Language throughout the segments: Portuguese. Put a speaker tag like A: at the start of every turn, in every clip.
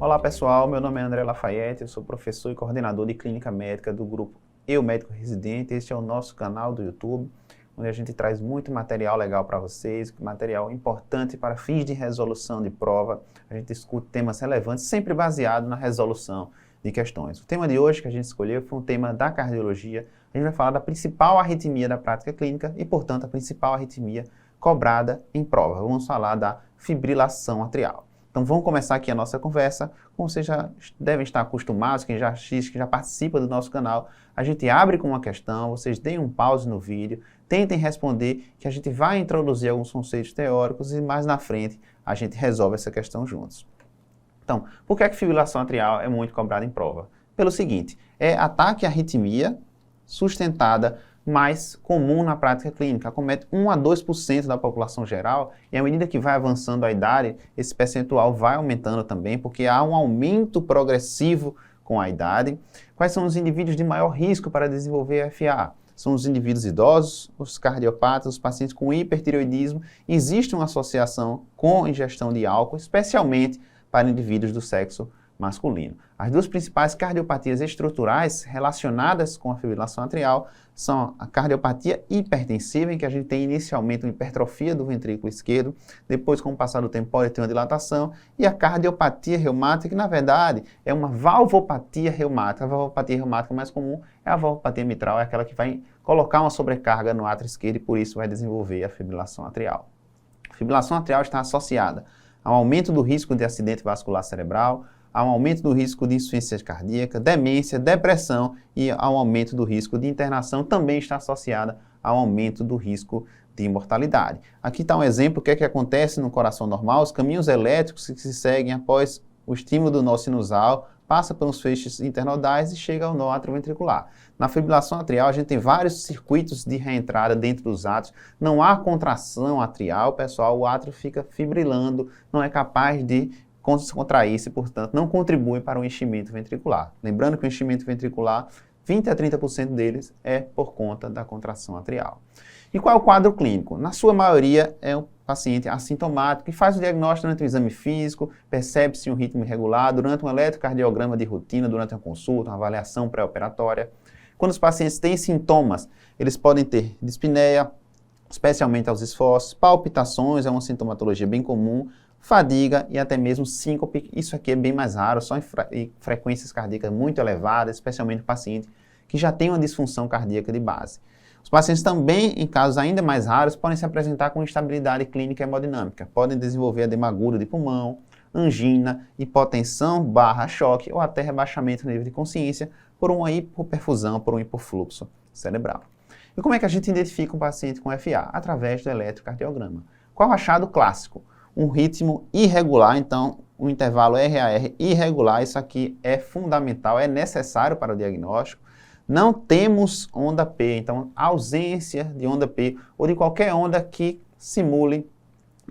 A: Olá pessoal, meu nome é André Lafayette, eu sou professor e coordenador de clínica médica do grupo Eu Médico Residente. Este é o nosso canal do YouTube, onde a gente traz muito material legal para vocês, material importante para fins de resolução de prova. A gente discute temas relevantes, sempre baseado na resolução de questões. O tema de hoje que a gente escolheu foi um tema da cardiologia. A gente vai falar da principal arritmia da prática clínica e, portanto, a principal arritmia cobrada em prova. Vamos falar da fibrilação atrial. Então vamos começar aqui a nossa conversa. Como vocês já devem estar acostumados, quem já assiste, quem já participa do nosso canal, a gente abre com uma questão, vocês deem um pause no vídeo, tentem responder, que a gente vai introduzir alguns conceitos teóricos e mais na frente a gente resolve essa questão juntos. Então, por que a fibrilação atrial é muito cobrada em prova? Pelo seguinte, é ataque à arritmia sustentada mais comum na prática clínica, acomete 1 a 2% da população geral, e à medida que vai avançando a idade, esse percentual vai aumentando também, porque há um aumento progressivo com a idade. Quais são os indivíduos de maior risco para desenvolver FA? São os indivíduos idosos, os cardiopatas, os pacientes com hipertireoidismo. Existe uma associação com ingestão de álcool, especialmente para indivíduos do sexo masculino. As duas principais cardiopatias estruturais relacionadas com a fibrilação atrial são a cardiopatia hipertensiva, em que a gente tem inicialmente uma hipertrofia do ventrículo esquerdo, depois, com o passar do tempo, pode ter uma dilatação, e a cardiopatia reumática, que na verdade é uma valvopatia reumática. A valvopatia reumática mais comum é a valvopatia mitral, é aquela que vai colocar uma sobrecarga no átrio esquerdo e por isso vai desenvolver a fibrilação atrial. A fibrilação atrial está associada ao aumento do risco de acidente vascular cerebral, há um aumento do risco de insuficiência cardíaca, demência, depressão e ao aumento do risco de internação, também está associada ao aumento do risco de mortalidade. Aqui está um exemplo do que é que acontece no coração normal. Os caminhos elétricos que se seguem após o estímulo do nó sinusal, passa pelos feixes internodais e chega ao nó atrioventricular. Na fibrilação atrial, a gente tem vários circuitos de reentrada dentro dos átrios, não há contração atrial, pessoal, o átrio fica fibrilando, não é capaz de contrair-se, portanto, não contribui para o enchimento ventricular. Lembrando que o enchimento ventricular, 20 a 30% deles é por conta da contração atrial. E qual é o quadro clínico? Na sua maioria é um paciente assintomático que faz o diagnóstico durante o exame físico, percebe-se um ritmo irregular, durante um eletrocardiograma de rotina, durante uma consulta, uma avaliação pré-operatória. Quando os pacientes têm sintomas, eles podem ter dispneia, especialmente aos esforços, palpitações, é uma sintomatologia bem comum, fadiga e até mesmo síncope. Isso aqui é bem mais raro, só em frequências cardíacas muito elevadas, especialmente no paciente que já tem uma disfunção cardíaca de base. Os pacientes também, em casos ainda mais raros, podem se apresentar com instabilidade clínica hemodinâmica, podem desenvolver edema agudo de pulmão, angina, hipotensão / choque ou até rebaixamento do nível de consciência por uma hipoperfusão, por um hipofluxo cerebral. E como é que a gente identifica um paciente com FA? Através do eletrocardiograma. Qual o achado clássico? Um ritmo irregular, então o intervalo RAR irregular, isso aqui é fundamental, é necessário para o diagnóstico. Não temos onda P, então ausência de onda P ou de qualquer onda que simule,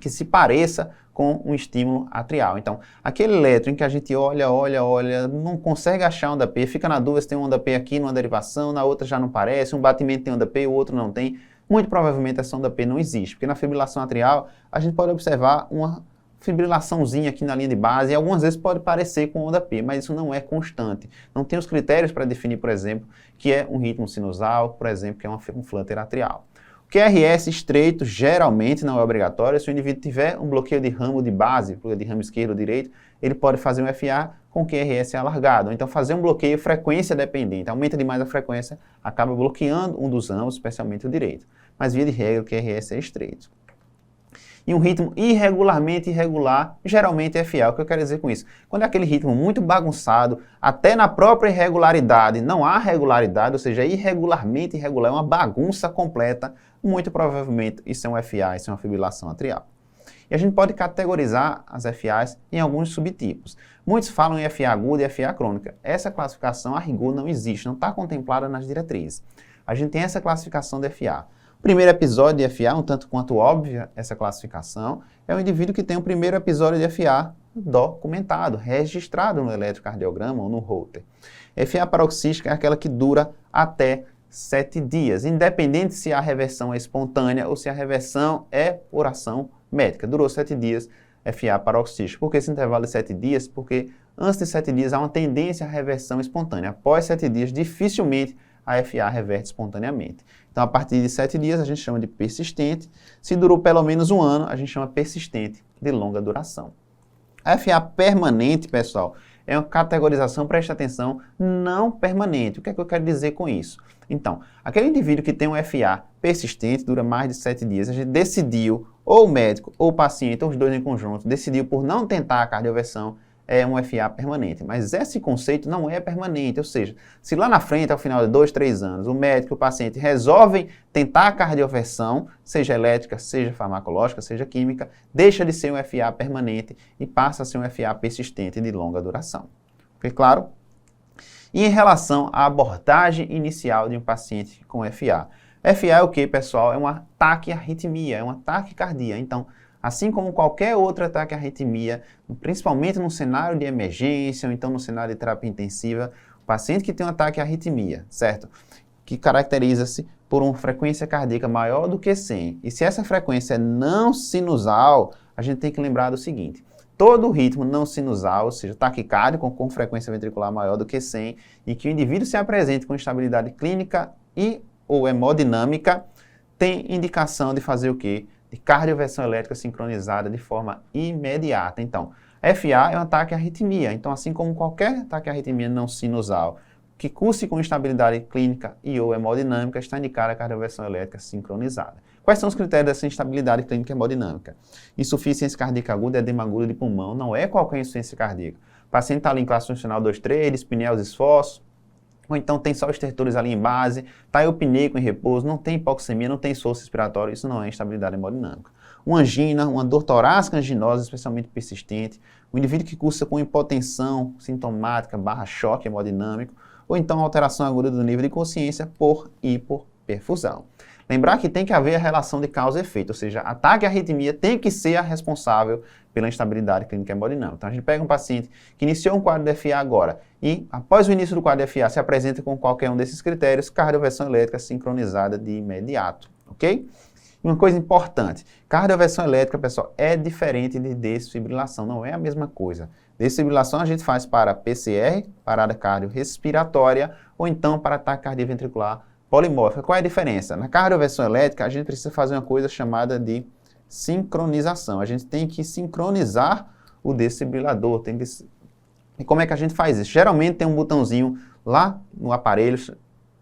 A: que se pareça com um estímulo atrial. Então, aquele eletro em que a gente olha, não consegue achar onda P, fica na dúvida se tem onda P aqui numa derivação, na outra já não parece, um batimento tem onda P, o outro não tem. Muito provavelmente essa onda P não existe, porque na fibrilação atrial a gente pode observar uma fibrilaçãozinha aqui na linha de base e algumas vezes pode parecer com onda P, mas isso não é constante. Não tem os critérios para definir, por exemplo, que é um ritmo sinusal, por exemplo, que é um flutter atrial. O QRS estreito geralmente não é obrigatório. Se o indivíduo tiver um bloqueio de ramo de base, de ramo esquerdo ou direito, ele pode fazer um FA com QRS alargado. Então fazer um bloqueio frequência dependente, aumenta demais a frequência, acaba bloqueando um dos ramos, especialmente o direito. Mas via de regra o QRS é estreito. E um ritmo irregularmente irregular, geralmente é FA. O que eu quero dizer com isso? Quando é aquele ritmo muito bagunçado, até na própria irregularidade não há regularidade, ou seja, é irregularmente irregular, é uma bagunça completa, muito provavelmente isso é um FA, isso é uma fibrilação atrial. E a gente pode categorizar as FAs em alguns subtipos. Muitos falam em FA aguda e FA crônica. Essa classificação, a rigor, não existe, não está contemplada nas diretrizes. A gente tem essa classificação de FA. O primeiro episódio de FA, um tanto quanto óbvia essa classificação, é o indivíduo que tem o primeiro episódio de FA documentado, registrado no eletrocardiograma ou no Holter. FA paroxística é aquela que dura até 7 dias, independente se a reversão é espontânea ou se a reversão é por ação médica. Durou 7 dias, FA paroxístico. Por que esse intervalo de 7 dias? Porque antes de 7 dias há uma tendência à reversão espontânea. Após 7 dias, dificilmente a FA reverte espontaneamente. Então, a partir de 7 dias, a gente chama de persistente. Se durou pelo menos um ano, a gente chama persistente de longa duração. A FA permanente, pessoal, é uma categorização, preste atenção, não permanente. O que é que eu quero dizer com isso? Então, aquele indivíduo que tem um FA persistente, dura mais de 7 dias, a gente decidiu, ou o médico, ou o paciente, ou os dois em conjunto, decidiu por não tentar a cardioversão, é um FA permanente. Mas esse conceito não é permanente, ou seja, se lá na frente, ao final de 2, 3 anos, o médico e o paciente resolvem tentar a cardioversão, seja elétrica, seja farmacológica, seja química, deixa de ser um FA permanente e passa a ser um FA persistente de longa duração. Ok, claro? E em relação à abordagem inicial de um paciente com FA. FA é o que, pessoal? É um ataque à arritmia, é um ataque cardíaco. Então, assim como qualquer outro ataque à arritmia, principalmente num cenário de emergência ou então no cenário de terapia intensiva, o paciente que tem um ataque à arritmia, certo? Que caracteriza-se por uma frequência cardíaca maior do que 100. E se essa frequência é não sinusal, a gente tem que lembrar do seguinte: todo ritmo não sinusal, ou seja, taquicárdico com frequência ventricular maior do que 100, e que o indivíduo se apresente com estabilidade clínica e ou hemodinâmica, tem indicação de fazer o quê? De cardioversão elétrica sincronizada de forma imediata. Então, FA é um ataque à arritmia. Então, assim como qualquer ataque à arritmia não sinusal, que curse com instabilidade clínica e ou hemodinâmica, está indicada a cardioversão elétrica sincronizada. Quais são os critérios dessa instabilidade clínica e hemodinâmica? Insuficiência cardíaca aguda, edema agudo de pulmão, não é qualquer insuficiência cardíaca. O paciente está ali em classe funcional 2, 3, dispneia aos esforços, ou então tem só estertores ali em base, está eupneico em repouso, não tem hipoxemia, não tem esforço respiratório, isso não é instabilidade hemodinâmica. Uma angina, uma dor torácica anginosa, especialmente persistente, um indivíduo que cursa com hipotensão sintomática / choque hemodinâmico, ou então alteração aguda do nível de consciência por hipoperfusão. Lembrar que tem que haver a relação de causa e efeito, ou seja, ataque à arritmia tem que ser a responsável pela instabilidade clínica hemodinâmica. Então, a gente pega um paciente que iniciou um quadro de FA agora e, após o início do quadro de FA, se apresenta com qualquer um desses critérios, cardioversão elétrica sincronizada de imediato, ok? E uma coisa importante, cardioversão elétrica, pessoal, é diferente de desfibrilação, não é a mesma coisa. Desfibrilação a gente faz para PCR, parada cardiorrespiratória, ou então para ataque cardioventricular polimórfica. Qual é a diferença? Na cardioversão elétrica, a gente precisa fazer uma coisa chamada de sincronização. A gente tem que sincronizar o desfibrilador. E como é que a gente faz isso? Geralmente tem um botãozinho lá no aparelho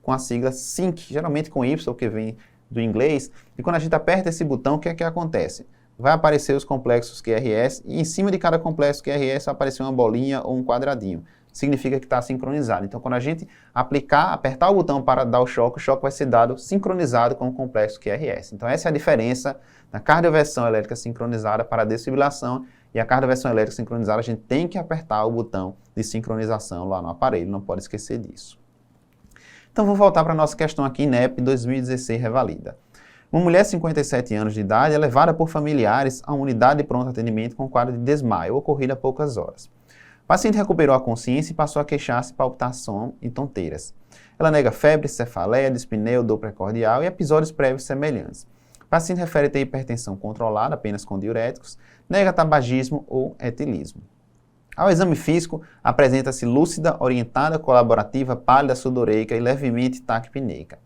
A: com a sigla SYNC, geralmente com Y, que vem do inglês. E quando a gente aperta esse botão, o que é que acontece? Vai aparecer os complexos QRS e em cima de cada complexo QRS vai aparecer uma bolinha ou um quadradinho. Significa que está sincronizado. Então, quando a gente apertar o botão para dar o choque vai ser dado sincronizado com o complexo QRS. Então, essa é a diferença da cardioversão elétrica sincronizada para a desfibrilação. E a cardioversão elétrica sincronizada, a gente tem que apertar o botão de sincronização lá no aparelho, não pode esquecer disso. Então, vou voltar para a nossa questão aqui, INEP 2016 revalida. Uma mulher de 57 anos de idade é levada por familiares a uma unidade de pronto atendimento com quadro de desmaio, ocorrido há poucas horas. O paciente recuperou a consciência e passou a queixar-se de palpitação e tonteiras. Ela nega febre, cefaleia, dispneia, dor precordial e episódios prévios semelhantes. O paciente refere ter hipertensão controlada apenas com diuréticos, nega tabagismo ou etilismo. Ao exame físico, apresenta-se lúcida, orientada, colaborativa, pálida, sudoreica e levemente taquipneica.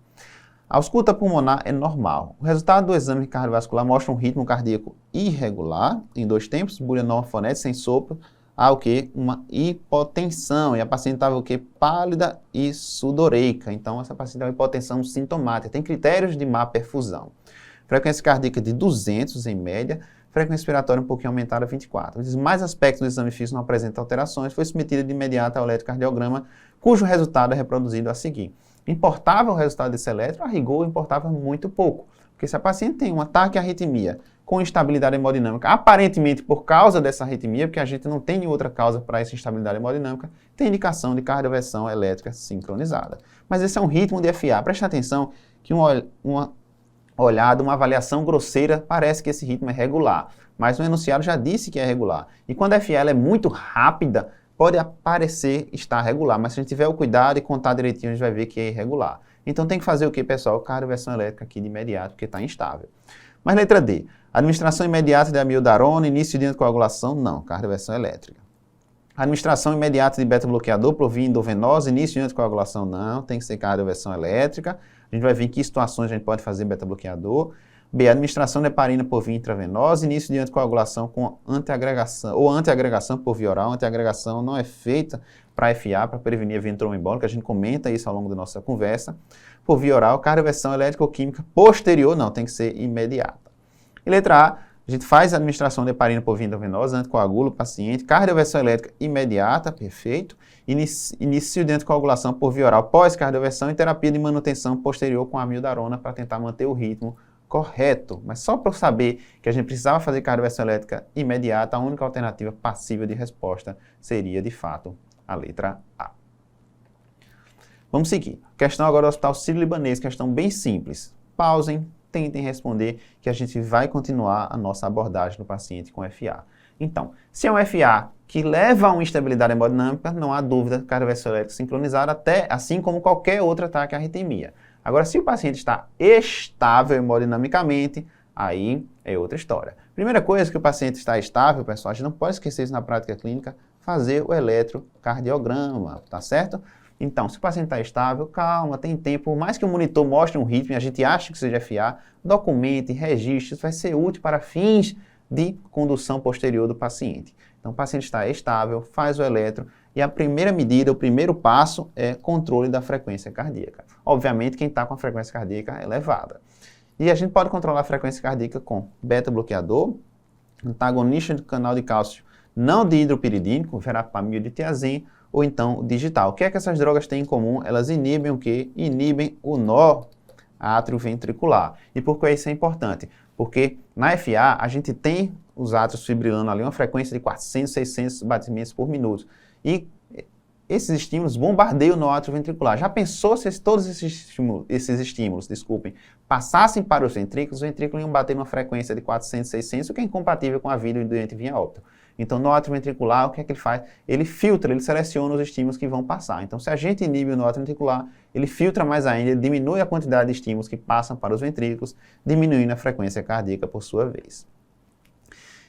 A: A ausculta pulmonar é normal. O resultado do exame cardiovascular mostra um ritmo cardíaco irregular, em 2 tempos, bulia nova fonética, sem sopro, há o que? Uma hipotensão. E a paciente estava o que? Pálida e sudoreica. Então, essa paciente tem uma hipotensão sintomática. Tem critérios de má perfusão. Frequência cardíaca de 200 em média. Frequência respiratória um pouquinho aumentada a 24. Os demais aspectos do exame físico não apresentam alterações. Foi submetida de imediato ao eletrocardiograma, cujo resultado é reproduzido a seguir. Importava o resultado desse eletro? A rigor, importava muito pouco. Porque se a paciente tem um ataque à arritmia com instabilidade hemodinâmica, aparentemente por causa dessa arritmia, porque a gente não tem outra causa para essa instabilidade hemodinâmica, tem indicação de cardioversão elétrica sincronizada. Mas esse é um ritmo de FA. Preste atenção que uma olhada, uma avaliação grosseira, parece que esse ritmo é regular. Mas o enunciado já disse que é regular. E quando a FA ela é muito rápida, pode parecer estar regular. Mas se a gente tiver o cuidado e contar direitinho, a gente vai ver que é irregular. Então tem que fazer o que, pessoal? Cardioversão elétrica aqui de imediato, porque está instável. Mas letra D, administração imediata de amiodarona, início de anticoagulação, não, cardioversão elétrica. Administração imediata de beta-bloqueador por via endovenosa, início de anticoagulação, não, tem que ser cardioversão elétrica. A gente vai ver em que situações a gente pode fazer beta-bloqueador. B, administração de heparina por via intravenosa, início de anticoagulação com antiagregação, ou antiagregação por via oral. Antiagregação não é feita para FA, para prevenir evento tromboembólico, a gente comenta isso ao longo da nossa conversa. Por via oral, cardioversão elétrica ou química posterior, não, tem que ser imediata. E letra A, a gente faz a administração de heparina por via endovenosa, anticoagula o paciente, cardioversão elétrica imediata, perfeito. Início de anticoagulação por via oral, pós-cardioversão e terapia de manutenção posterior com amiodarona para tentar manter o ritmo correto. Mas só para eu saber que a gente precisava fazer cardioversão elétrica imediata, a única alternativa passível de resposta seria, de fato, a letra A. Vamos seguir. Questão agora do Hospital Sírio-Libanês, questão bem simples. Pausem, tentem responder, que a gente vai continuar a nossa abordagem do paciente com FA. Então, se é um FA que leva a uma instabilidade hemodinâmica, não há dúvida, cardioversão elétrica sincronizada, até assim como qualquer outro ataque à arritmia. Agora, se o paciente está estável hemodinamicamente, aí é outra história. Primeira coisa que o paciente está estável, pessoal, a gente não pode esquecer isso na prática clínica, fazer o eletrocardiograma, tá certo? Então, se o paciente está estável, calma, tem tempo, por mais que o monitor mostre um ritmo e a gente acha que seja FA, documente, registre, isso vai ser útil para fins de condução posterior do paciente. Então, o paciente está estável, faz o eletro, e a primeira medida, o primeiro passo é controle da frequência cardíaca. Obviamente, quem está com a frequência cardíaca elevada. E a gente pode controlar a frequência cardíaca com beta-bloqueador, antagonista do canal de cálcio não dihidropiridínico, verapamil de tiazem, ou então o digital. O que é que essas drogas têm em comum? Elas inibem o quê? Inibem o nó atrioventricular. E por que isso é importante? Porque na FA a gente tem os átrios fibrilando ali uma frequência de 400, 600 batimentos por minuto. E esses estímulos bombardeiam o nó atrioventricular. Já pensou se todos esses estímulos, passassem para os ventrículos iam bater numa frequência de 400, 600, o que é incompatível com a vida do doente vinha óbito. Então, no atrioventricular, o que é que ele faz? Ele filtra, ele seleciona os estímulos que vão passar. Então, se a gente inibe o nó atrioventricular, ele filtra mais ainda, ele diminui a quantidade de estímulos que passam para os ventrículos, diminuindo a frequência cardíaca por sua vez.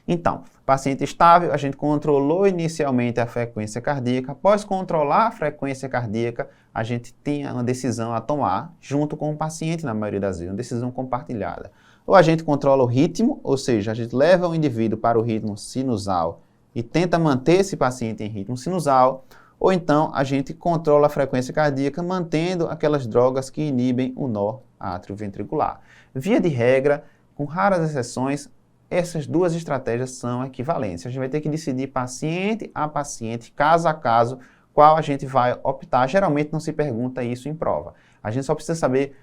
A: Então, paciente estável, a gente controlou inicialmente a frequência cardíaca. Após controlar a frequência cardíaca, a gente tem uma decisão a tomar junto com o paciente, na maioria das vezes, uma decisão compartilhada. Ou a gente controla o ritmo, ou seja, a gente leva o indivíduo para o ritmo sinusal e tenta manter esse paciente em ritmo sinusal, ou então a gente controla a frequência cardíaca mantendo aquelas drogas que inibem o nó atrioventricular. Via de regra, com raras exceções, essas duas estratégias são equivalentes. A gente vai ter que decidir paciente a paciente, caso a caso, qual a gente vai optar. Geralmente não se pergunta isso em prova. A gente só precisa saber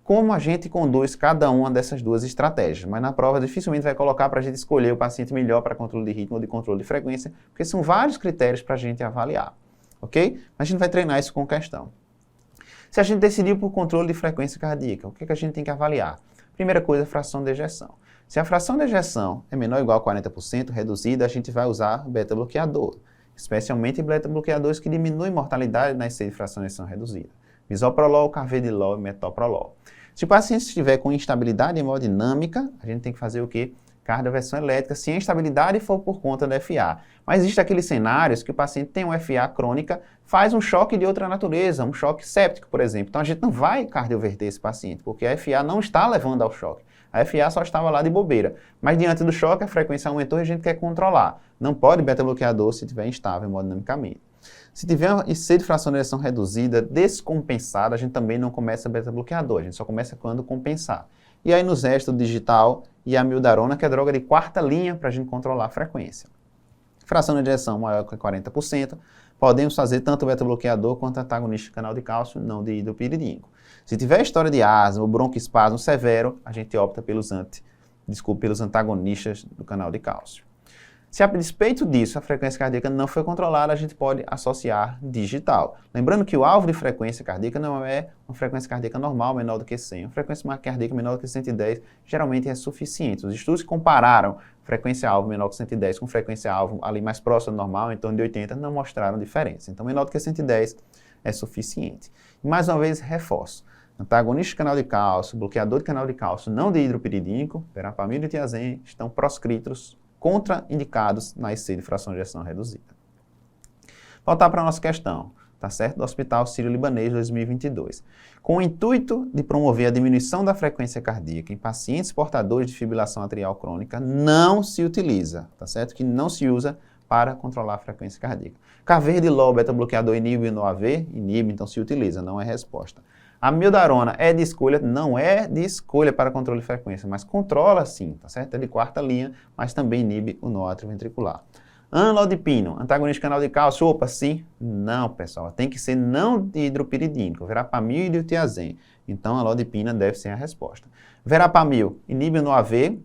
A: como a gente conduz cada uma dessas duas estratégias. Mas na prova dificilmente vai colocar para a gente escolher o paciente melhor para controle de ritmo ou de controle de frequência, porque são vários critérios para a gente avaliar, ok? Mas a gente vai treinar isso com questão. Se a gente decidir por controle de frequência cardíaca, o que é que a gente tem que avaliar? Primeira coisa, fração de ejeção. Se a fração de ejeção é menor ou igual a 40% reduzida, a gente vai usar beta-bloqueador, especialmente beta-bloqueadores que diminuem mortalidade nas de fração de ejeção reduzida. Bisoprolol, carvedilol e metoprolol. Se o paciente estiver com instabilidade hemodinâmica, a gente tem que fazer o quê? Cardioversão elétrica, se a instabilidade for por conta da FA. Mas existem aqueles cenários que o paciente tem uma FA crônica, faz um choque de outra natureza, um choque séptico, por exemplo. Então a gente não vai cardioverter esse paciente, porque a FA não está levando ao choque. A FA só estava lá de bobeira. Mas diante do choque, a frequência aumentou e a gente quer controlar. Não pode beta-bloqueador se estiver instável hemodinamicamente. Se tiver uma IC de fração de ejeção reduzida, descompensada, a gente também não começa beta-bloqueador, a gente só começa quando compensar. E aí nos resta o digital e a amiodarona, que é a droga de quarta linha para a gente controlar a frequência. Fração de ejeção maior que 40%, podemos fazer tanto beta-bloqueador quanto antagonista de canal de cálcio não dihidropiridínico. Se tiver história de asma ou broncoespasmo severo, a gente opta pelos antagonistas do canal de cálcio. Se a despeito disso a frequência cardíaca não foi controlada, a gente pode associar digital. Lembrando que o alvo de frequência cardíaca não é uma frequência cardíaca normal menor do que 100. Uma frequência cardíaca menor do que 110 geralmente é suficiente. Os estudos que compararam frequência-alvo menor que 110 com frequência-alvo ali mais próxima do normal, em torno de 80, não mostraram diferença. Então, menor do que 110 é suficiente. E mais uma vez, reforço. antagonista de canal de cálcio, bloqueador de canal de cálcio não dihidropiridínico, verapamil e tiazem, estão proscritos, contraindicados na IC de fração de ejeção reduzida. Voltar para a nossa questão, tá certo? Do Hospital Sírio-Libanês 2022. Com o intuito de promover a diminuição da frequência cardíaca em pacientes portadores de fibrilação atrial crônica, não se utiliza, tá certo? Que não se usa para controlar a frequência cardíaca. Carvedilol, beta-bloqueador inibe no AV? Inibe, então se utiliza, não é resposta. A mildarona é de escolha? Não é de escolha para controle de frequência, mas controla sim, tá certo? É de quarta linha, mas também inibe o nó atrioventricular. Anlodipino, antagonista de canal de cálcio, opa, sim? Não, pessoal, tem que ser não dihidropiridínico, verapamil e tiazem. Então, a anlodipina deve ser a resposta. Verapamil, inibe no AV,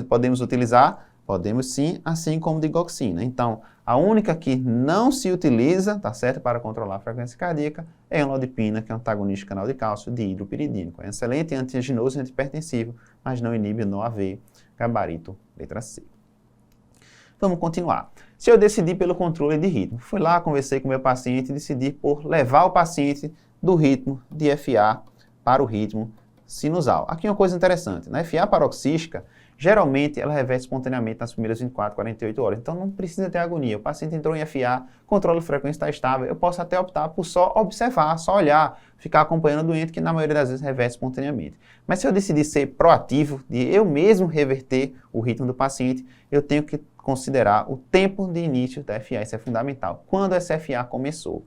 A: podemos utilizar? Podemos sim, assim como digoxina. Então, a única que não se utiliza, tá certo, para controlar a frequência cardíaca é a anlodipina, que é um antagonista de canal de cálcio dihidropiridínico. É excelente antianginoso e antihipertensivo, mas não inibe no AV, gabarito, letra C. Vamos continuar. Se eu decidir pelo controle de ritmo, fui lá, conversei com o meu paciente e decidi por levar o paciente do ritmo de FA para o ritmo sinusal. Aqui uma coisa interessante, na FA paroxística, geralmente ela reverte espontaneamente nas primeiras 24, 48 horas, então não precisa ter agonia. O paciente entrou em FA, controle de frequência está estável, eu posso até optar por só observar, só olhar, ficar acompanhando o doente, que na maioria das vezes reverte espontaneamente. Mas se eu decidir ser proativo, de eu mesmo reverter o ritmo do paciente, eu tenho que considerar o tempo de início da FA, isso é fundamental. Quando essa FA começou?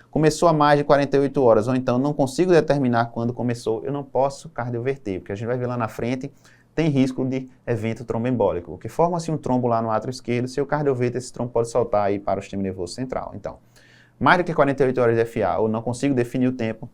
A: Começou há mais de 48 horas, ou então não consigo determinar quando começou, eu não posso cardioverter, porque a gente vai ver lá na frente, tem risco de evento tromboembólico, porque forma-se um trombo lá no átrio esquerdo, se eu cardioverter, esse trombo pode soltar aí para o sistema nervoso central. Então, mais do que 48 horas de FA, ou não consigo definir o tempo,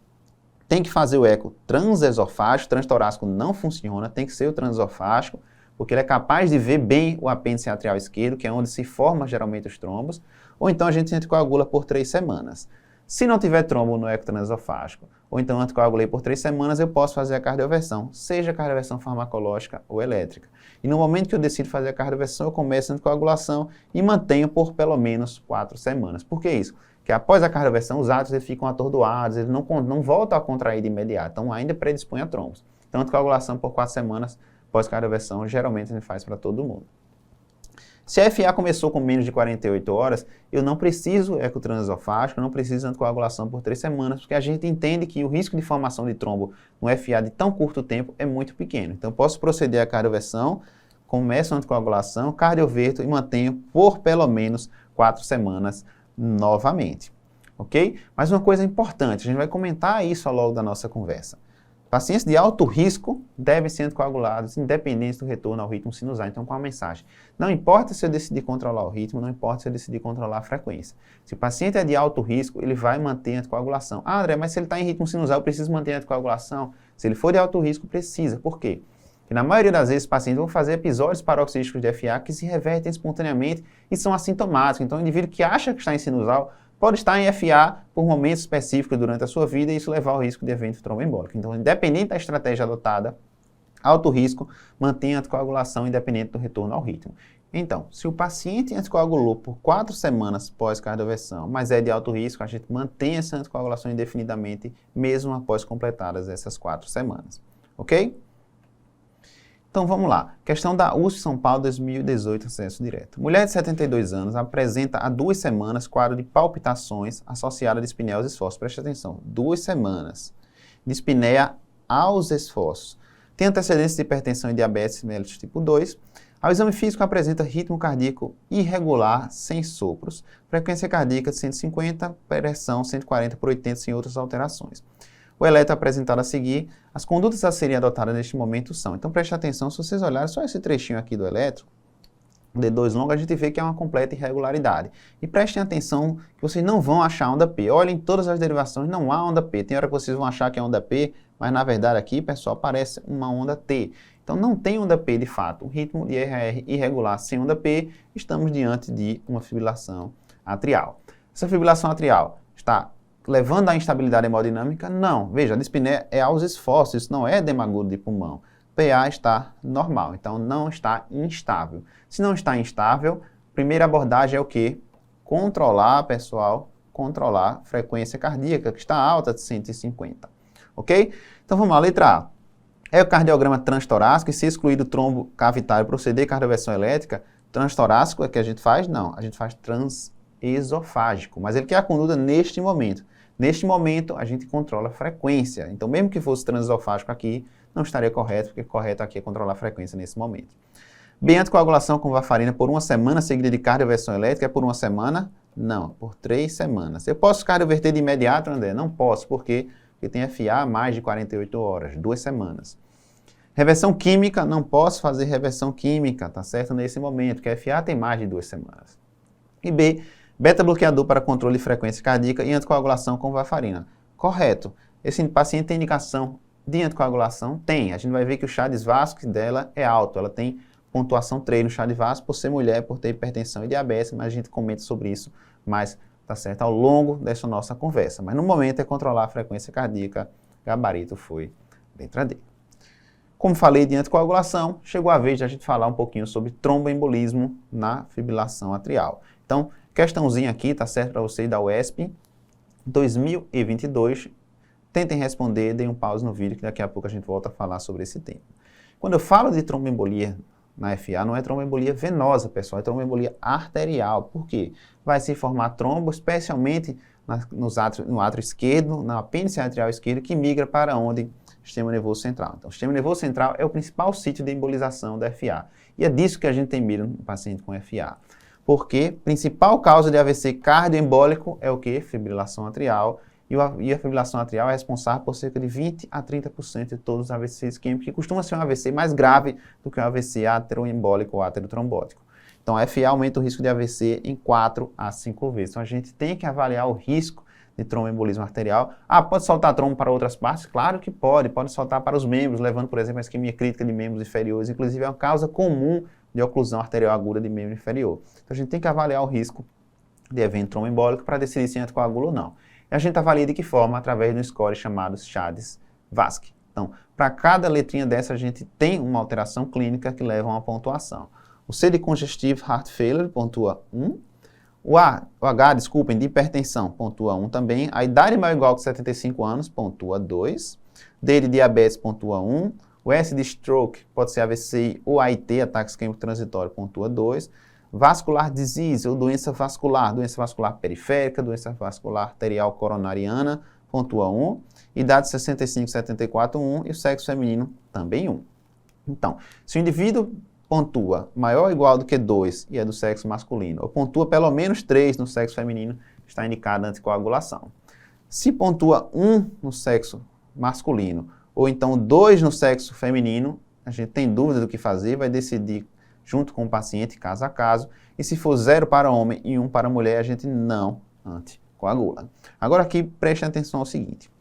A: tem que fazer o eco transesofágico, transtorácico não funciona, tem que ser o transesofágico, porque ele é capaz de ver bem o apêndice atrial esquerdo, que é onde se formam geralmente os trombos, ou então a gente anticoagula por 3 semanas. Se não tiver trombo no eco transesofágico, ou então anticoagulei por 3 semanas, eu posso fazer a cardioversão, seja a cardioversão farmacológica ou elétrica. E no momento que eu decido fazer a cardioversão, eu começo a anticoagulação e mantenho por pelo menos 4 semanas. Por que isso? Porque após a cardioversão, os átrios eles ficam atordoados, eles não voltam a contrair de imediato, então ainda predispõe a trombos. Então, anticoagulação por 4 semanas, pós-cardioversão, geralmente a gente faz para todo mundo. Se a FA começou com menos de 48 horas, eu não preciso eco transesofágico, eu não preciso anticoagulação por 3 semanas, porque a gente entende que o risco de formação de trombo no FA de tão curto tempo é muito pequeno. Então, posso proceder à cardioversão, começo a anticoagulação, cardioverto e mantenho por pelo menos 4 semanas novamente. Ok? Mas uma coisa importante, a gente vai comentar isso ao longo da nossa conversa. Pacientes de alto risco devem ser anticoagulados, independente do retorno ao ritmo sinusal. Então, qual a mensagem? Não importa se eu decidir controlar o ritmo, não importa se eu decidir controlar a frequência. Se o paciente é de alto risco, ele vai manter a anticoagulação. Ah, André, mas se ele está em ritmo sinusal, eu preciso manter a anticoagulação? Se ele for de alto risco, precisa. Por quê? Porque na maioria das vezes, os pacientes vão fazer episódios paroxísticos de FA que se revertem espontaneamente e são assintomáticos. Então, o indivíduo que acha que está em sinusal pode estar em FA por momentos específicos durante a sua vida e isso levar ao risco de evento tromboembólico. Então, independente da estratégia adotada, alto risco, mantenha a anticoagulação independente do retorno ao ritmo. Então, se o paciente anticoagulou por 4 semanas pós-cardioversão, mas é de alto risco, a gente mantém essa anticoagulação indefinidamente, mesmo após completadas essas 4 semanas. Ok? Então vamos lá, questão da USP São Paulo 2018, acesso direto. Mulher de 72 anos apresenta há 2 semanas quadro de palpitações associada a dispneia aos esforços. Preste atenção, 2 semanas. Dispneia aos esforços. Tem antecedentes de hipertensão e diabetes mellitus tipo 2. Ao exame físico apresenta ritmo cardíaco irregular, sem sopros, frequência cardíaca de 150, pressão 140 por 80 sem outras alterações. O eletro apresentado a seguir, as condutas a serem adotadas neste momento são. Então preste atenção, se vocês olharem só esse trechinho aqui do eletro, D2 longo, a gente vê que é uma completa irregularidade. E prestem atenção que vocês não vão achar onda P. Olhem todas as derivações, não há onda P. Tem hora que vocês vão achar que é onda P, mas na verdade aqui, pessoal, parece uma onda T. Então não tem onda P de fato. Um ritmo de RR irregular sem onda P, estamos diante de uma fibrilação atrial. Essa fibrilação atrial está levando à instabilidade hemodinâmica? Não. Veja, a dispneia é aos esforços, isso não é edema agudo de pulmão. PA está normal, então não está instável. Se não está instável, primeira abordagem é o quê? Controlar, pessoal, controlar a frequência cardíaca, que está alta de 150. ok? Então vamos lá, letra A. Ecocardiograma transtorácico e se excluir do trombo cavitário proceder cardioversão elétrica, transtorácico é que a gente faz? Não, a gente faz transesofágico, mas ele quer a conduta neste momento. Neste momento, a gente controla a frequência. Então, mesmo que fosse transesofágico aqui, não estaria correto, porque correto aqui é controlar a frequência nesse momento. B, anticoagulação com varfarina por 1 semana seguida de cardioversão elétrica, é por 1 semana? Não, por 3 semanas. Eu posso cardioverter de imediato, André? Não posso, por quê? Porque tem FA mais de 48 horas, 2 semanas. Reversão química, não posso fazer reversão química, tá certo? Nesse momento, porque a FA tem mais de 2 semanas. E B, beta-bloqueador para controle de frequência cardíaca e anticoagulação com varfarina. Correto. Esse paciente tem indicação de anticoagulação? Tem. A gente vai ver que o Chades-Vasco dela é alto. Ela tem pontuação 3 no Chades-Vasco por ser mulher, por ter hipertensão e diabetes, mas a gente comenta sobre isso mais, tá certo, ao longo dessa nossa conversa. Mas no momento é controlar a frequência cardíaca. Gabarito foi letra D. Como falei de anticoagulação, chegou a vez de a gente falar um pouquinho sobre tromboembolismo na fibrilação atrial. Então, questãozinha aqui, tá certo, para vocês da UESP, 2022. Tentem responder, deem um pause no vídeo, que daqui a pouco a gente volta a falar sobre esse tema. Quando eu falo de tromboembolia na FA, não é tromboembolia venosa, pessoal, é tromboembolia arterial. Por quê? Vai se formar trombo, especialmente no átrio esquerdo, na apêndice atrial esquerdo, que migra para onde? Sistema nervoso central. Então, o sistema nervoso central é o principal sítio de embolização da FA. E é disso que a gente tem medo no paciente com FA. Porque principal causa de AVC cardioembólico é o quê? Fibrilação atrial. E a fibrilação atrial é responsável por cerca de 20 a 30% de todos os AVCs isquêmicos, que costuma ser um AVC mais grave do que o AVC ateroembólico ou aterotrombótico. Então, a FA aumenta o risco de AVC em 4 a 5 vezes. Então, a gente tem que avaliar o risco de tromboembolismo arterial. Pode soltar trombo para outras partes? Claro que pode. Pode soltar para os membros, levando, por exemplo, a isquemia crítica de membros inferiores. Inclusive, é uma causa comum de oclusão arterial aguda de membro inferior. Então, a gente tem que avaliar o risco de evento tromboembólico para decidir se anticoagula ou não. E a gente avalia de que forma? Através de um score chamado Chades-Vasc. Então, para cada letrinha dessa, a gente tem uma alteração clínica que leva a uma pontuação. O C de Congestive Heart Failure pontua 1. O H, de hipertensão, pontua 1 também. A idade maior ou igual que 75 anos, pontua 2. D de diabetes, pontua 1. O S de stroke, pode ser AVC ou AIT, ataque isquêmico transitório, pontua 2. Vascular disease, ou doença vascular periférica, doença vascular arterial coronariana, pontua 1. Idade 65, 74, 1. E o sexo feminino, também 1. Então, se o indivíduo pontua maior ou igual do que 2 e é do sexo masculino, ou pontua pelo menos 3 no sexo feminino, está indicada a anticoagulação. Se pontua 1 no sexo masculino, ou então 2 no sexo feminino, a gente tem dúvida do que fazer, vai decidir junto com o paciente, caso a caso, e se for 0 para homem e 1 para mulher, a gente não anticoagula. Agora aqui, preste atenção ao seguinte,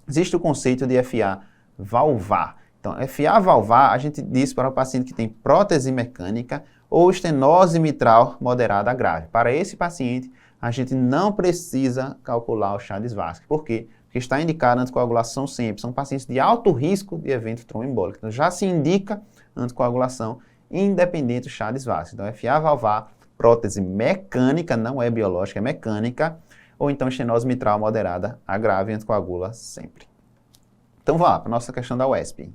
A: existe o conceito de FA valvar. Então, FA valvar, a gente diz para o paciente que tem prótese mecânica ou estenose mitral moderada grave. Para esse paciente, a gente não precisa calcular o Chades-Vasc. Por quê? Porque está indicada a anticoagulação sempre. São pacientes de alto risco de evento tromboembólico. Então, já se indica anticoagulação independente do Chades-Vasc. Então, FA valvar, prótese mecânica, não é biológica, é mecânica, ou então estenose mitral moderada a grave, anticoagula sempre. Então, vamos lá para a nossa questão da UESP.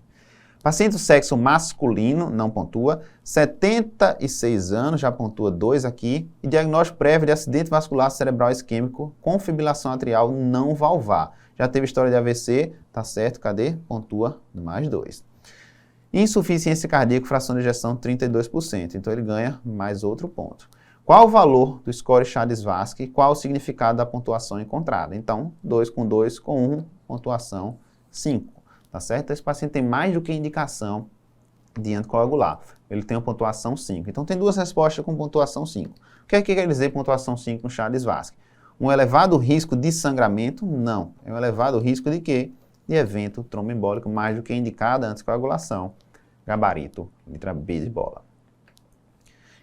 A: Paciente do sexo masculino, não pontua, 76 anos, já pontua 2 aqui, e diagnóstico prévio de acidente vascular cerebral isquêmico com fibrilação atrial não valvar. Já teve história de AVC, tá certo, cadê? Pontua mais 2. Insuficiência cardíaca, fração de ejeção 32%, então ele ganha mais outro ponto. Qual o valor do score Chades-Vasc e qual o significado da pontuação encontrada? Então, 2 com 2 com 1, pontuação 5. Tá certo? Esse paciente tem mais do que indicação de anticoagular. Ele tem uma pontuação 5. Então, tem duas respostas com pontuação 5. O que é que quer dizer pontuação 5 no Chades-Vasc? Um elevado risco de sangramento? Não. É um elevado risco de quê? De evento tromboembólico, mais do que indicada a anticoagulação. Gabarito, letra B de bola.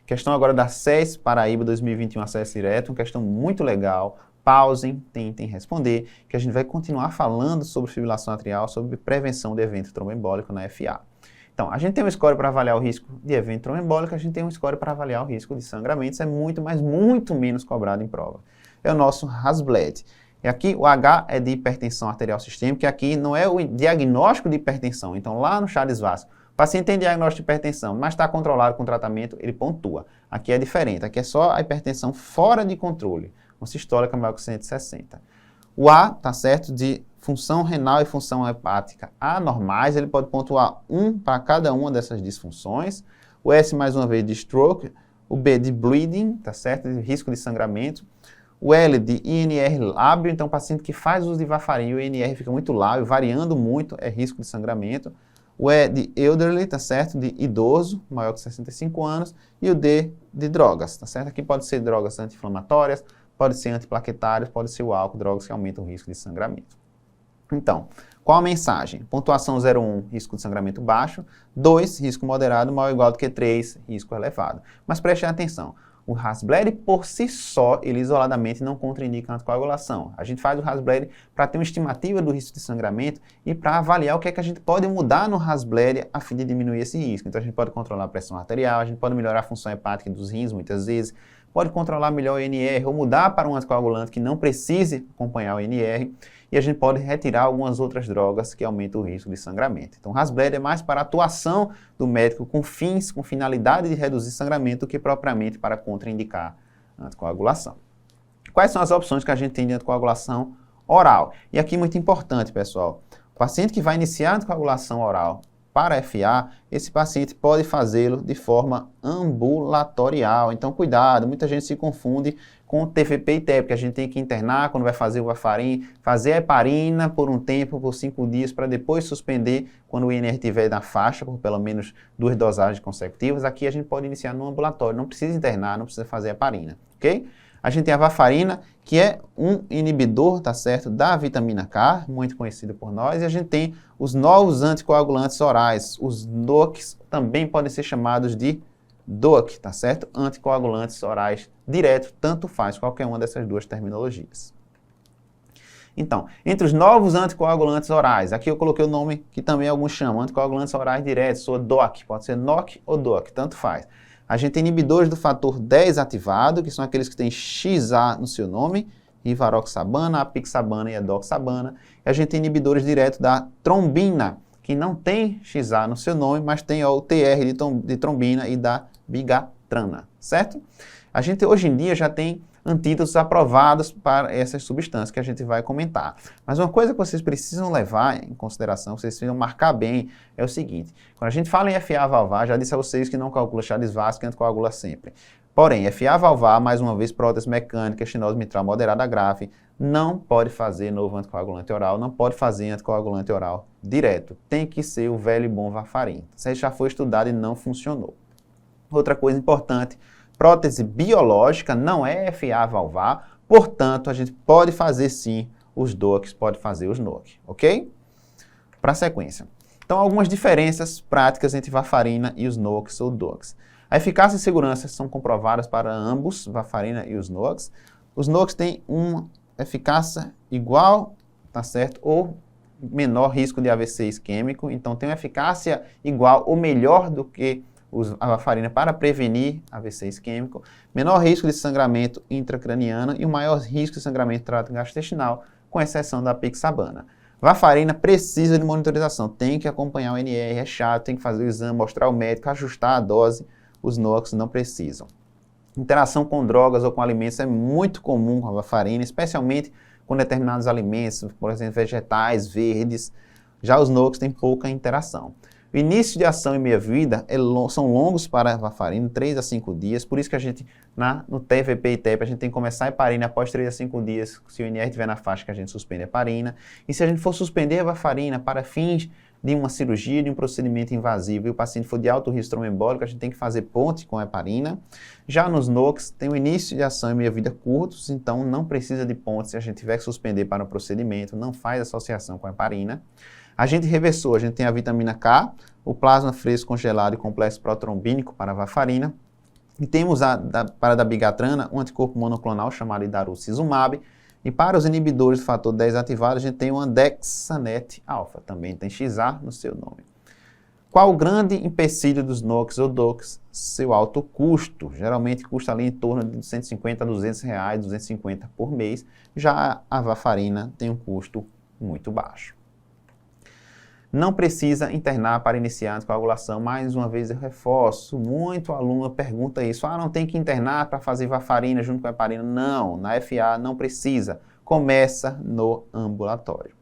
A: Questão agora da SES Paraíba 2021 acesso direto, uma questão muito legal. Pausem, tentem responder, que a gente vai continuar falando sobre fibrilação atrial, sobre prevenção de evento tromboembólico na FA. Então, a gente tem um score para avaliar o risco de evento tromboembólico, a gente tem um score para avaliar o risco de sangramento, isso é muito, mas muito menos cobrado em prova. É o nosso Hasbled. E aqui o H é de hipertensão arterial sistêmica, e aqui não é o diagnóstico de hipertensão. Então, lá no Charles-Vasse, o paciente tem diagnóstico de hipertensão, mas está controlado com tratamento, ele pontua. Aqui é diferente, aqui é só a hipertensão fora de controle, uma sistólica maior que 160. O A, tá certo, de função renal e função hepática anormais, ele pode pontuar 1 para cada uma dessas disfunções. O S, mais uma vez, de stroke. O B, de bleeding, tá certo, de risco de sangramento. O L, de INR lábio, então o paciente que faz uso de varfarina, o INR fica muito lábio, variando muito, é risco de sangramento. O E, de elderly, tá certo, de idoso, maior que 65 anos. E o D, de drogas, tá certo? Aqui pode ser drogas anti-inflamatórias, pode ser antiplaquetários, pode ser o álcool, drogas que aumentam o risco de sangramento. Então, qual a mensagem? Pontuação 0,1, risco de sangramento baixo. 2, risco moderado, maior ou igual do que 3, risco elevado. Mas prestem atenção, o Hasbled por si só, ele isoladamente não contraindica a anticoagulação. A gente faz o Hasbled para ter uma estimativa do risco de sangramento e para avaliar o que é que a gente pode mudar no Hasbled a fim de diminuir esse risco. Então, a gente pode controlar a pressão arterial, a gente pode melhorar a função hepática dos rins, muitas vezes, pode controlar melhor o INR ou mudar para um anticoagulante que não precise acompanhar o INR, e a gente pode retirar algumas outras drogas que aumentam o risco de sangramento. Então, o Hasbled é mais para a atuação do médico com fins, com finalidade de reduzir sangramento do que propriamente para contraindicar a anticoagulação. Quais são as opções que a gente tem de anticoagulação oral? E aqui muito importante, pessoal, o paciente que vai iniciar a anticoagulação oral para FA, esse paciente pode fazê-lo de forma ambulatorial. Então, cuidado, muita gente se confunde com TVP e TEP, porque a gente tem que internar quando vai fazer o varfarina, fazer a heparina por um tempo, por 5 dias, para depois suspender quando o INR estiver na faixa, por pelo menos 2 dosagens consecutivas. Aqui a gente pode iniciar no ambulatório, não precisa internar, não precisa fazer a heparina, ok? A gente tem a varfarina, que é um inibidor, tá certo, da vitamina K, muito conhecido por nós, e a gente tem os novos anticoagulantes orais, os DOACs, também podem ser chamados de DOAC, tá certo? Anticoagulantes orais direto, tanto faz qualquer uma dessas duas terminologias. Então, entre os novos anticoagulantes orais, aqui eu coloquei o nome que também alguns chamam, anticoagulantes orais diretos, ou DOAC, pode ser NOC ou DOAC, tanto faz. A gente tem inibidores do fator 10 ativado, que são aqueles que têm XA no seu nome, rivaroxabana, apixabana e edoxabana. E a gente tem inibidores diretos da trombina, que não tem XA no seu nome, mas tem o TR de trombina e da bigatrana, certo? A gente hoje em dia já tem antídotos aprovados para essas substâncias que a gente vai comentar. Mas uma coisa que vocês precisam levar em consideração, vocês precisam marcar bem, é o seguinte. Quando a gente fala em FA valvar, já disse a vocês que não calcula Charles-Vasse, que anticoagula sempre. Porém, FA valvar, mais uma vez, prótese mecânica, estenose mitral moderada grave, não pode fazer novo anticoagulante oral, não pode fazer anticoagulante oral direto. Tem que ser o velho e bom varfarin. Isso já foi estudado e não funcionou. Outra coisa importante, prótese biológica não é FA valvar, portanto, a gente pode fazer sim os DOACs, pode fazer os NOC, ok? Para a sequência. Então, algumas diferenças práticas entre varfarina e os NOCs ou DOACs. A eficácia e segurança são comprovadas para ambos, varfarina e os NOCs. Os NOCs têm uma eficácia igual, tá certo, ou menor risco de AVC isquêmico, então tem uma eficácia igual ou melhor do que a varfarina para prevenir AVC isquêmico, menor risco de sangramento intracraniano e o maior risco de sangramento do trato gastrointestinal, com exceção da apixabana. Varfarina precisa de monitorização, tem que acompanhar o NR, é chato, tem que fazer o exame, mostrar ao médico, ajustar a dose, os NOCs não precisam. Interação com drogas ou com alimentos é muito comum com a varfarina, especialmente com determinados alimentos, por exemplo, vegetais, verdes. Já os NOCs têm pouca interação. O início de ação e meia-vida são longos para a varfarina, 3 a 5 dias, por isso que a gente, no TVP e TEP, a gente tem que começar a heparina após 3 a 5 dias, se o INR estiver na faixa que a gente suspende a heparina. E se a gente for suspender a varfarina para fins de uma cirurgia, de um procedimento invasivo, e o paciente for de alto risco tromboembólico, a gente tem que fazer ponte com a heparina. Já nos NOCs, tem o início de ação e meia-vida curtos, então não precisa de ponte se a gente tiver que suspender para um procedimento, não faz associação com a heparina. Agente reversor, a gente tem a vitamina K, o plasma fresco congelado e complexo protrombínico para a varfarina. E temos para a dabigatrana, um anticorpo monoclonal chamado idarucizumab. E para os inibidores do fator 10 ativado, a gente tem o andexanet alfa, também tem XA no seu nome. Qual o grande empecilho dos NOx ou DOX? Seu alto custo. Geralmente custa ali em torno de 150 a 200 reais, 250 por mês. Já a varfarina tem um custo muito baixo. Não precisa internar para iniciar a anticoagulação. Mais uma vez eu reforço, muito aluno pergunta isso. Não tem que internar para fazer varfarina junto com a heparina? Não, na FA não precisa. Começa no ambulatório.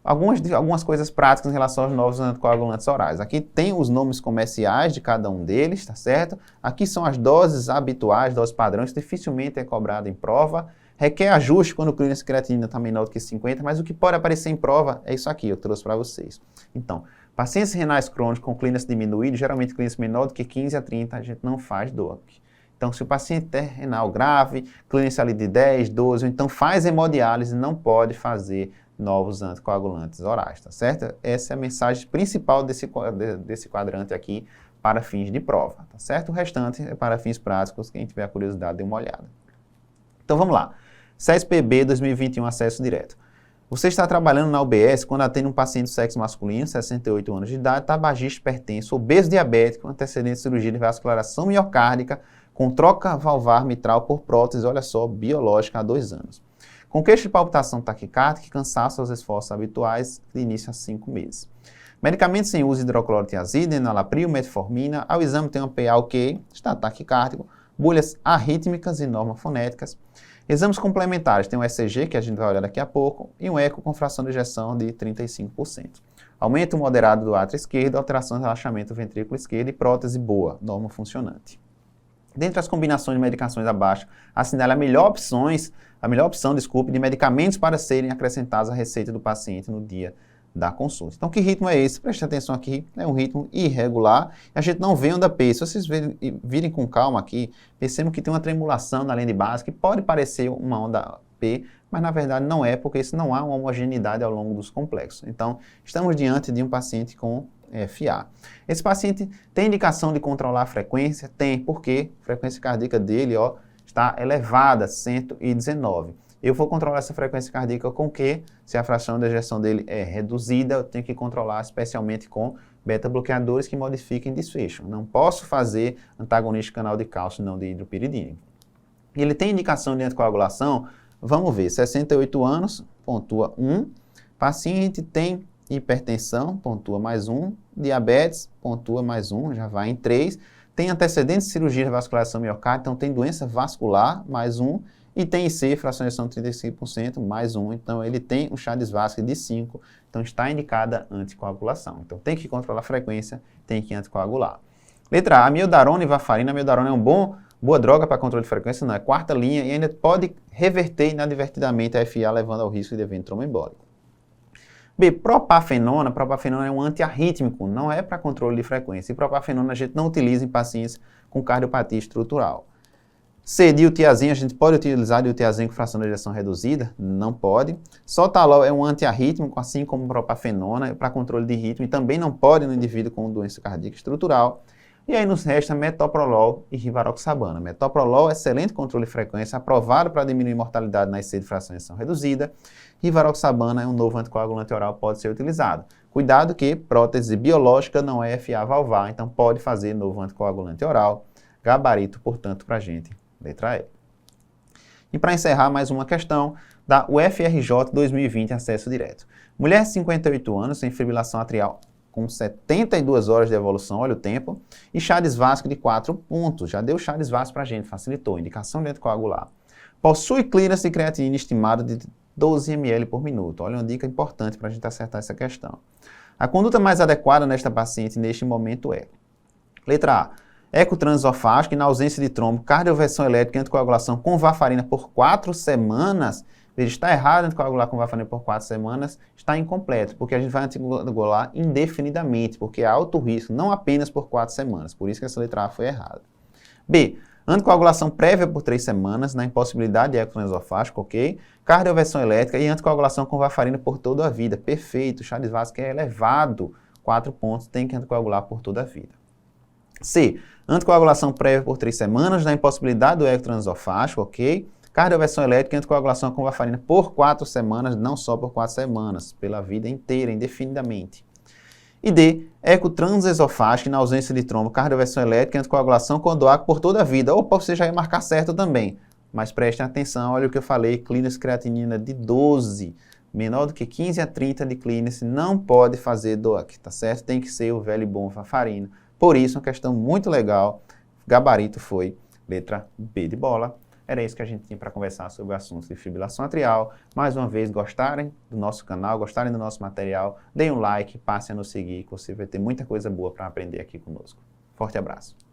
A: Algumas coisas práticas em relação aos novos anticoagulantes orais. Aqui tem os nomes comerciais de cada um deles, tá certo? Aqui são as doses habituais, doses padrões, que dificilmente é cobrado em prova. Requer ajuste quando o clearance creatinina está menor do que 50, mas o que pode aparecer em prova é isso aqui, eu trouxe para vocês. Então, pacientes renais crônicos com clearance diminuído, geralmente clearance menor do que 15 a 30, a gente não faz DOAC. Então, se o paciente é renal grave, clearance ali de 10, 12, ou então faz hemodiálise, não pode fazer novos anticoagulantes orais, tá certo? Essa é a mensagem principal desse quadrante aqui para fins de prova, tá certo? O restante é para fins práticos, quem tiver a curiosidade, dê uma olhada. Então, vamos lá. CESPB 2021, acesso direto. Você está trabalhando na UBS quando atende um paciente do sexo masculino, 68 anos de idade, tabagista hipertenso, obeso diabético, antecedente de cirurgia de vascularização miocárdica, com troca valvar mitral por prótese, olha só, biológica há 2 anos. Com queixa de palpitação taquicárdica e cansaço aos esforços habituais, de início há 5 meses. Medicamentos sem uso de hidroclorotiazida, enalapril, metformina, ao exame tem uma PA ok, está taquicárdico, bolhas arrítmicas e normofonéticas. Exames complementares, tem um ECG, que a gente vai olhar daqui a pouco, e um eco com fração de ejeção de 35%. Aumento moderado do átrio esquerdo, alteração de relaxamento do ventrículo esquerdo e prótese boa, normo funcionante. Dentre as combinações de medicações abaixo, assinale a melhor opção de medicamentos para serem acrescentados à receita do paciente no dia da consulta. Então, que ritmo é esse? Preste atenção aqui, é um ritmo irregular, a gente não vê onda P. Se vocês virem com calma aqui, percebam que tem uma tremulação na linha de base, que pode parecer uma onda P, mas na verdade não é, porque isso não há uma homogeneidade ao longo dos complexos. Então, estamos diante de um paciente com FA. Esse paciente tem indicação de controlar a frequência? Tem, porque a frequência cardíaca dele está elevada, 119. Eu vou controlar essa frequência cardíaca com o quê? Se a fração de ejeção dele é reduzida, eu tenho que controlar especialmente com beta-bloqueadores que modifiquem desfecho. Não posso fazer antagonista de canal de cálcio não de hidropiridina. E ele tem indicação de anticoagulação? Vamos ver, 68 anos, pontua 1. Paciente tem hipertensão, pontua mais 1. Diabetes, pontua mais 1, já vai em 3. Tem antecedentes de cirurgia de vascularização miocárdica, então tem doença vascular, mais 1. E tem IC, fração de ejeção de 35%, mais 1. Então, ele tem um Chagas Vasque de 5. Então, está indicada anticoagulação. Então, tem que controlar a frequência, tem que anticoagular. Letra A, amiodarona e varfarina. Amiodarona é uma boa droga para controle de frequência, não é 4ª linha e ainda pode reverter inadvertidamente a FA, levando ao risco de evento tromboembólico. B, propafenona. Propafenona é um antiarrítmico, não é para controle de frequência. E propafenona a gente não utiliza em pacientes com cardiopatia estrutural. C, diltiazem, a gente pode utilizar diltiazem com fração de ejeção reduzida? Não pode. Sotalol é um antiarrítmico, assim como propafenona, para controle de ritmo, e também não pode no indivíduo com doença cardíaca estrutural. E aí nos resta metoprolol e rivaroxabana. Metoprolol, excelente controle de frequência, aprovado para diminuir mortalidade na IC de fração de ejeção reduzida. Rivaroxabana é um novo anticoagulante oral, pode ser utilizado. Cuidado que prótese biológica não é FA valvar, então pode fazer novo anticoagulante oral. Gabarito, portanto, para a gente. Letra E. E para encerrar, mais uma questão da UFRJ 2020, acesso direto. Mulher de 58 anos, sem fibrilação atrial com 72 horas de evolução, olha o tempo, e Chagas Vasque de 4 pontos. Já deu Chagas Vasque para a gente, facilitou. Indicação de anticoagular. Possui clearance de creatinina estimado de 12 ml por minuto. Olha uma dica importante para a gente acertar essa questão. A conduta mais adequada nesta paciente neste momento é: letra A, eco transesofágico e na ausência de trombo, cardioversão elétrica e anticoagulação com varfarina por 4 semanas. Veja, está errado anticoagular com varfarina por 4 semanas, está incompleto, porque a gente vai anticoagular indefinidamente, porque há alto risco, não apenas por 4 semanas. Por isso que essa letra A foi errada. B, anticoagulação prévia por 3 semanas, na impossibilidade de eco transesofágico, ok? Cardioversão elétrica e anticoagulação com varfarina por toda a vida. Perfeito, Chagas Vasque é elevado, 4 pontos, tem que anticoagular por toda a vida. C, anticoagulação prévia por 3 semanas, na impossibilidade do eco transesofágico, ok? Cardioversão elétrica e anticoagulação com varfarina por 4 semanas, não só por 4 semanas, pela vida inteira, indefinidamente. E D, eco transesofágico na ausência de trombo, cardioversão elétrica, anticoagulação com DOAC por toda a vida. Opa, você já ia marcar certo também. Mas prestem atenção, olha o que eu falei, clínice creatinina de 12, menor do que 15 a 30 de clínice, não pode fazer DOAC, tá certo? Tem que ser o velho e bom varfarina. Por isso, uma questão muito legal, gabarito foi letra B de bola. Era isso que a gente tinha para conversar sobre o assunto de fibrilação atrial. Mais uma vez, gostarem do nosso canal, gostarem do nosso material, deem um like, passem a nos seguir, que você vai ter muita coisa boa para aprender aqui conosco. Forte abraço.